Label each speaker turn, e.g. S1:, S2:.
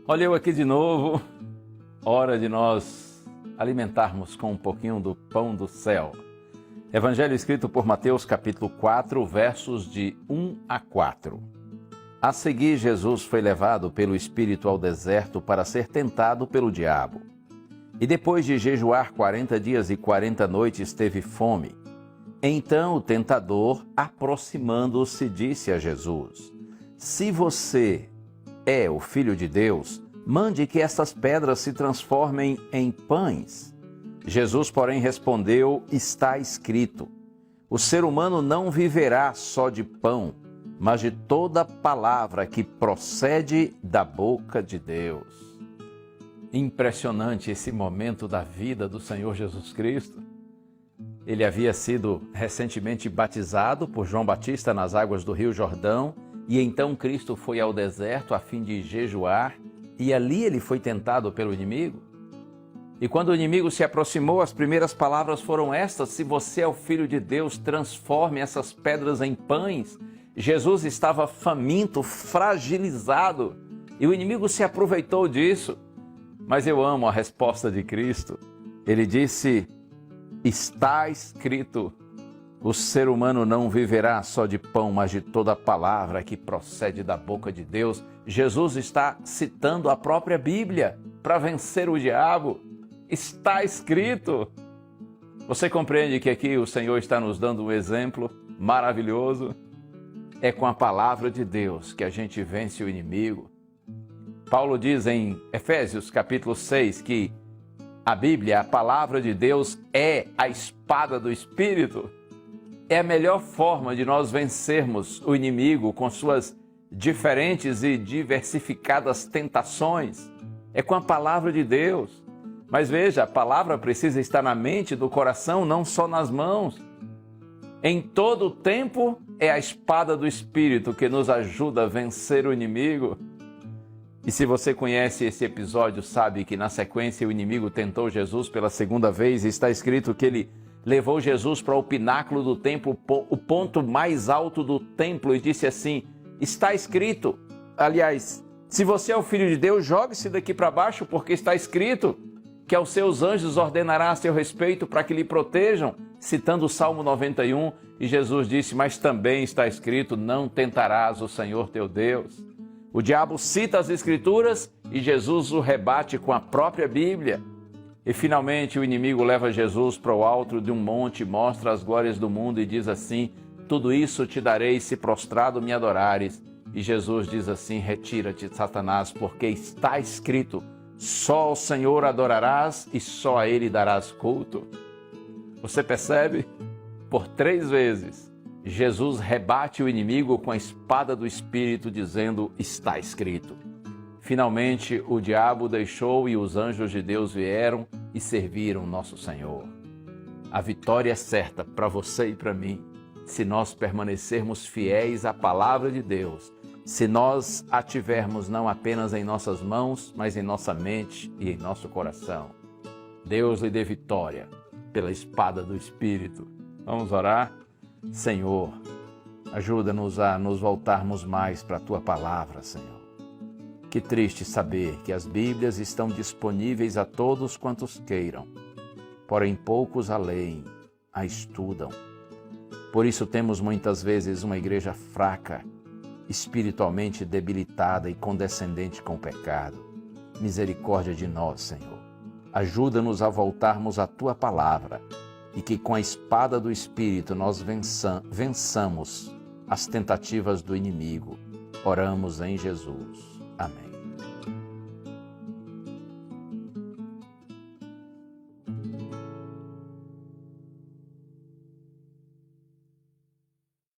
S1: Olha eu aqui de novo, hora de nós alimentarmos com um pouquinho do pão do céu. Evangelho escrito por Mateus capítulo 4, versos de 1 a 4. A seguir, Jesus foi levado pelo Espírito ao deserto para ser tentado pelo diabo. E depois de jejuar 40 dias e 40 noites, teve fome. Então o tentador, aproximando-se, disse a Jesus: Se você é o Filho de Deus, mande que estas pedras se transformem em pães. Jesus, porém, respondeu: Está escrito: O ser humano não viverá só de pão, mas de toda palavra que procede da boca de Deus. Impressionante esse momento da vida do Senhor Jesus Cristo. Ele havia sido recentemente batizado por João Batista nas águas do Rio Jordão, e então Cristo foi ao deserto a fim de jejuar, e ali ele foi tentado pelo inimigo. E quando o inimigo se aproximou, as primeiras palavras foram estas: se você é o Filho de Deus, transforme essas pedras em pães. Jesus estava faminto, fragilizado, e o inimigo se aproveitou disso. Mas eu amo a resposta de Cristo. Ele disse: está escrito, o ser humano não viverá só de pão, mas de toda palavra que procede da boca de Deus. Jesus está citando a própria Bíblia para vencer o diabo. Está escrito. Você compreende que aqui o Senhor está nos dando um exemplo maravilhoso? É com a palavra de Deus que a gente vence o inimigo. Paulo diz em Efésios capítulo 6 que a Bíblia, a palavra de Deus, é a espada do Espírito. É a melhor forma de nós vencermos o inimigo com suas diferentes e diversificadas tentações. É com a palavra de Deus. Mas veja, a palavra precisa estar na mente, do coração, não só nas mãos. Em todo o tempo é a espada do Espírito que nos ajuda a vencer o inimigo. E se você conhece esse episódio, sabe que na sequência o inimigo tentou Jesus pela segunda vez, e está escrito que ele levou Jesus para o pináculo do templo, o ponto mais alto do templo, e disse assim: está escrito. Aliás, se você é o Filho de Deus, jogue-se daqui para baixo, porque está escrito que aos seus anjos ordenará a seu respeito para que lhe protejam, citando o Salmo 91, e Jesus disse: mas também está escrito, não tentarás o Senhor teu Deus. O diabo cita as Escrituras e Jesus o rebate com a própria Bíblia. E finalmente o inimigo leva Jesus para o alto de um monte, mostra as glórias do mundo e diz assim: tudo isso te darei se prostrado me adorares. E Jesus diz assim: retira-te, Satanás, porque está escrito, só ao Senhor adorarás e só a Ele darás culto. Você percebe? Por 3 vezes, Jesus rebate o inimigo com a espada do Espírito, dizendo: está escrito. Finalmente, o diabo deixou e os anjos de Deus vieram e serviram nosso Senhor. A vitória é certa para você e para mim, se nós permanecermos fiéis à palavra de Deus, se nós a tivermos não apenas em nossas mãos, mas em nossa mente e em nosso coração. Deus lhe dê vitória pela espada do Espírito. Vamos orar? Senhor, ajuda-nos a nos voltarmos mais para a Tua palavra, Senhor. Que triste saber que as Bíblias estão disponíveis a todos quantos queiram, porém poucos a leem, a estudam. Por isso temos muitas vezes uma igreja fraca, espiritualmente debilitada e condescendente com o pecado. Misericórdia de nós, Senhor. Ajuda-nos a voltarmos à Tua palavra, e que com a espada do Espírito nós vençamos as tentativas do inimigo. Oramos em Jesus. Amém.